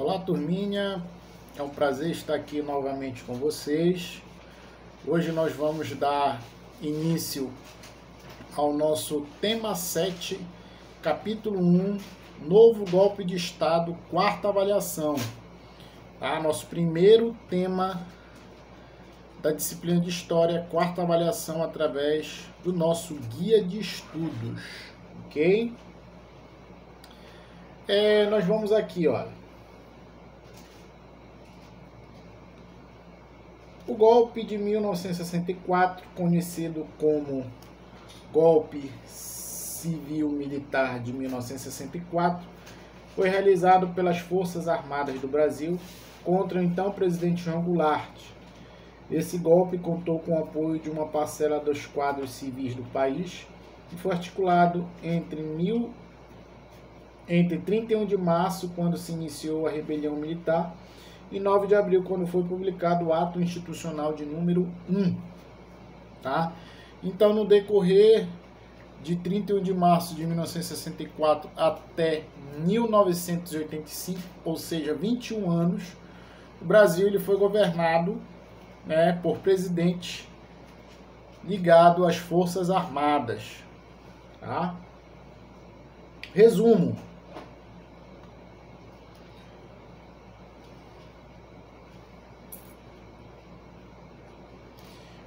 Olá, turminha, é um prazer estar aqui novamente com vocês. Hoje nós vamos dar início ao nosso tema 7, capítulo 1, novo golpe de Estado, quarta avaliação. Tá? Nosso primeiro tema da disciplina de História, quarta avaliação, através do nosso guia de estudos, ok? Nós vamos aqui, olha. O golpe de 1964, conhecido como golpe civil-militar de 1964, foi realizado pelas Forças Armadas do Brasil contra o então presidente João Goulart. Esse golpe contou com o apoio de uma parcela dos quadros civis do país e foi articulado entre 31 de março, quando se iniciou a rebelião militar, e 9 de abril, quando foi publicado o ato institucional de número 1. Tá? Então, no decorrer de 31 de março de 1964 até 1985, ou seja, 21 anos, o Brasil ele foi governado, por presidente ligado às Forças Armadas. Tá? Resumo.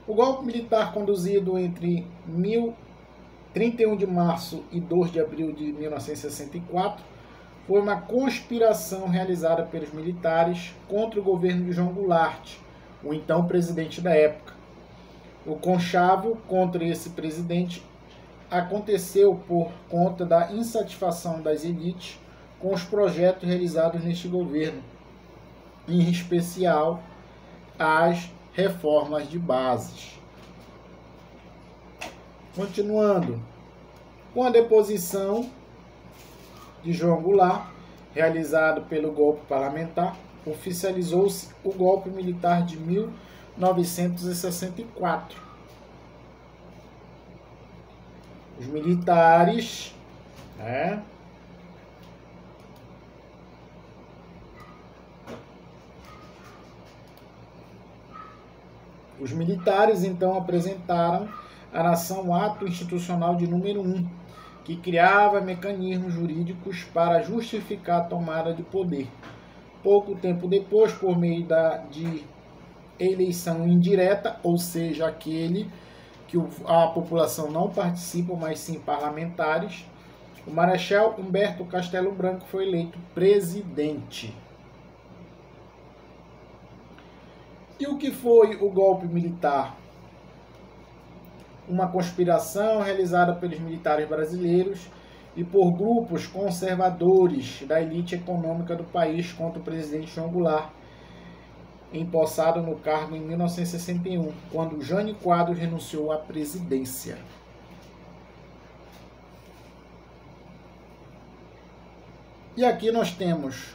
O golpe militar conduzido entre 31 de março e 2 de abril de 1964 foi uma conspiração realizada pelos militares contra o governo de João Goulart, o então presidente da época. O conchavo contra esse presidente aconteceu por conta da insatisfação das elites com os projetos realizados neste governo, em especial as reformas de bases. Continuando, com a deposição de João Goulart, realizado pelo golpe parlamentar, oficializou-se o golpe militar de 1964. Os militares, Os militares, então, apresentaram à nação o ato institucional de número 1, que criava mecanismos jurídicos para justificar a tomada de poder. Pouco tempo depois, por meio de eleição indireta, ou seja, aquele que a população não participa, mas sim parlamentares, o Marechal Humberto Castelo Branco foi eleito presidente. E o que foi o golpe militar? Uma conspiração realizada pelos militares brasileiros e por grupos conservadores da elite econômica do país contra o presidente João Goulart, empossado no cargo em 1961, quando Jânio Quadros renunciou à presidência. E aqui nós temos: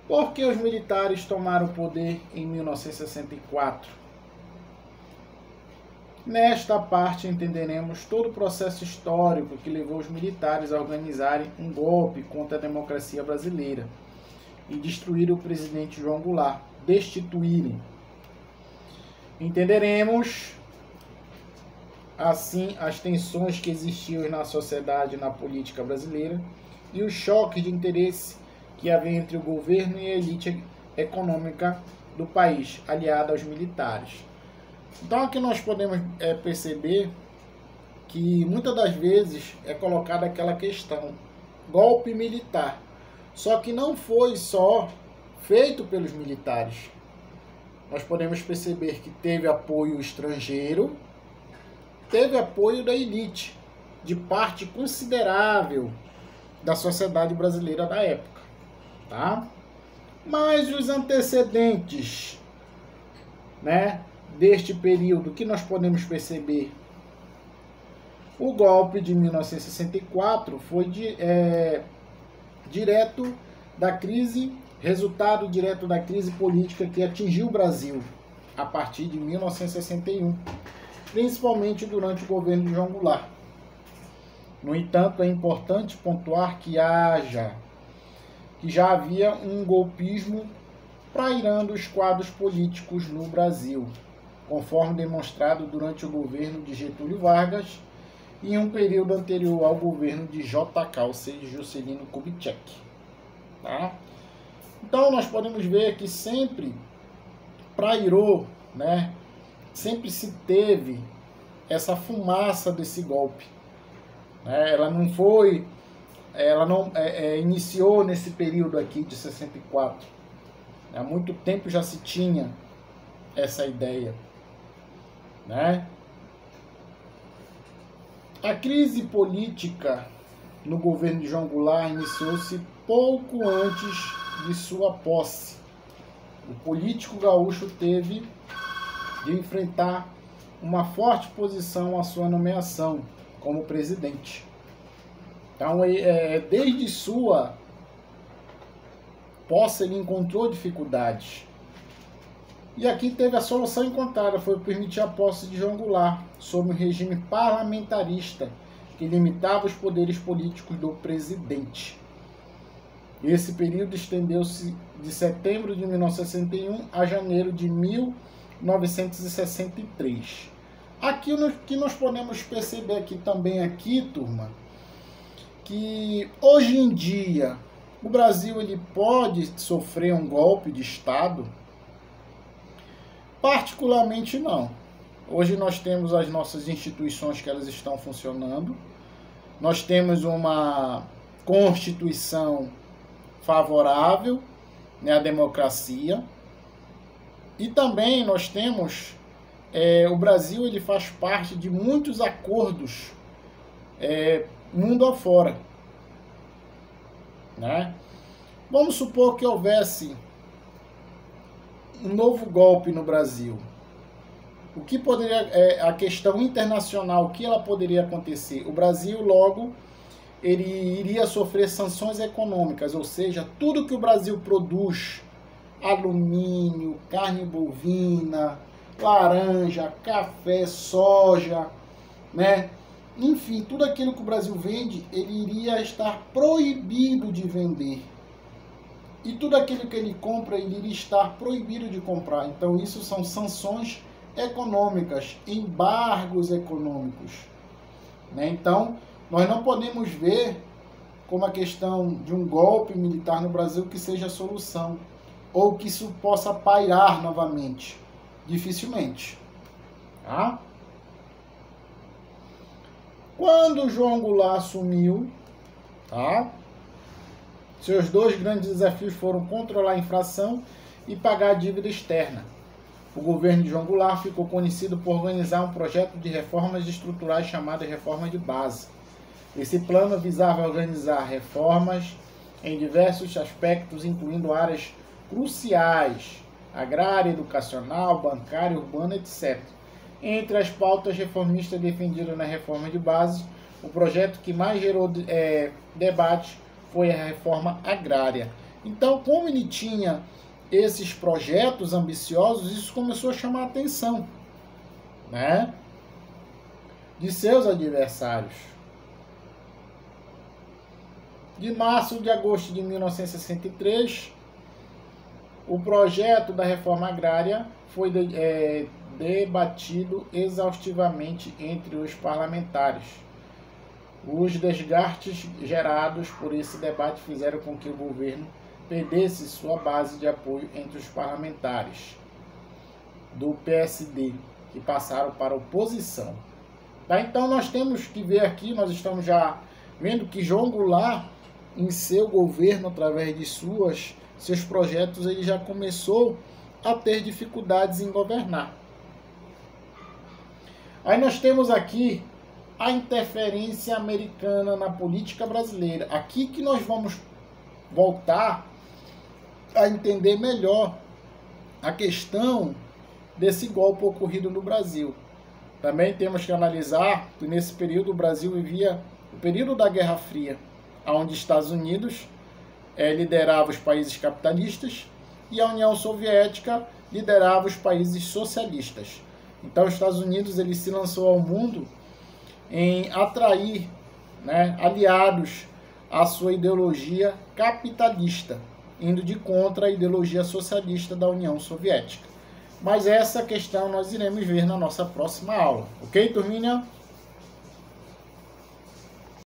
por que os militares tomaram o poder em 1964? Nesta parte entenderemos todo o processo histórico que levou os militares a organizarem um golpe contra a democracia brasileira e destruir o presidente João Goulart, destituírem. Entenderemos, assim, as tensões que existiam na sociedade e na política brasileira e os choques de interesse que havia entre o governo e a elite econômica do país, aliada aos militares. Então aqui nós podemos perceber que muitas das vezes é colocada aquela questão, golpe militar. Só que não foi só feito pelos militares. Nós podemos perceber que teve apoio estrangeiro, teve apoio da elite, de parte considerável da sociedade brasileira da época. Tá? Mas os antecedentes, deste período, que nós podemos perceber? O golpe de 1964 foi direto da crise, resultado direto da crise política que atingiu o Brasil a partir de 1961, principalmente durante o governo de João Goulart. No entanto, é importante pontuar que haja que já havia um golpismo pairando os quadros políticos no Brasil, conforme demonstrado durante o governo de Getúlio Vargas e em um período anterior ao governo de JK, ou seja, Juscelino Kubitschek. Tá? Então nós podemos ver que sempre pairou, né? Sempre se teve essa fumaça desse golpe. Ela não iniciou nesse período aqui de 64. Há muito tempo já se tinha essa ideia, né? A crise política no governo de João Goulart iniciou-se pouco antes de sua posse. O político gaúcho teve de enfrentar uma forte oposição à sua nomeação como presidente. Então, desde sua posse, ele encontrou dificuldades. E aqui teve a solução encontrada, foi permitir a posse de João Goulart, sob um regime parlamentarista, que limitava os poderes políticos do presidente. Esse período estendeu-se de setembro de 1961 a janeiro de 1963. Aqui o que nós podemos perceber aqui também, turma, que hoje em dia o Brasil ele pode sofrer um golpe de Estado? Particularmente não. Hoje nós temos as nossas instituições que elas estão funcionando, nós temos uma Constituição favorável, né, à democracia, e também nós temos, o Brasil ele faz parte de muitos acordos mundo afora, né? Vamos supor que houvesse um novo golpe no Brasil. O que poderia, a questão internacional, o que ela poderia acontecer? O Brasil logo ele iria sofrer sanções econômicas, ou seja, tudo que o Brasil produz, alumínio, carne bovina, laranja, café, soja, né? Enfim, tudo aquilo que o Brasil vende, ele iria estar proibido de vender. E tudo aquilo que ele compra, ele iria estar proibido de comprar. Então isso são sanções econômicas, embargos econômicos, né? Então, nós não podemos ver como a questão de um golpe militar no Brasil que seja a solução, ou que isso possa pairar novamente. Dificilmente. Tá? Quando João Goulart assumiu, tá? Seus dois grandes desafios foram controlar a inflação e pagar a dívida externa. O governo de João Goulart ficou conhecido por organizar um projeto de reformas estruturais chamado Reforma de Base. Esse plano visava organizar reformas em diversos aspectos, incluindo áreas cruciais, agrária, educacional, bancária, urbana, etc. Entre as pautas reformistas defendidas na Reforma de Base, o projeto que mais gerou debate foi a reforma agrária. Então, como ele tinha esses projetos ambiciosos, isso começou a chamar a atenção, né, de seus adversários. De março de agosto de 1963, o projeto da reforma agrária foi debatido exaustivamente entre os parlamentares. Os desgastes gerados por esse debate fizeram com que o governo perdesse sua base de apoio entre os parlamentares do PSD, que passaram para a oposição. Tá? Então nós temos que ver aqui, nós estamos já vendo que João Goulart, em seu governo, através de seus projetos, ele já começou a ter dificuldades em governar. Aí nós temos aqui a interferência americana na política brasileira. Aqui que nós vamos voltar a entender melhor a questão desse golpe ocorrido no Brasil. Também temos que analisar que nesse período o Brasil vivia o período da Guerra Fria, onde os Estados Unidos liderava os países capitalistas e a União Soviética liderava os países socialistas. Então os Estados Unidos ele se lançou ao mundo em atrair, né, aliados a sua ideologia capitalista, indo de contra a ideologia socialista da União Soviética. Mas essa questão nós iremos ver na nossa próxima aula. Ok, turminha?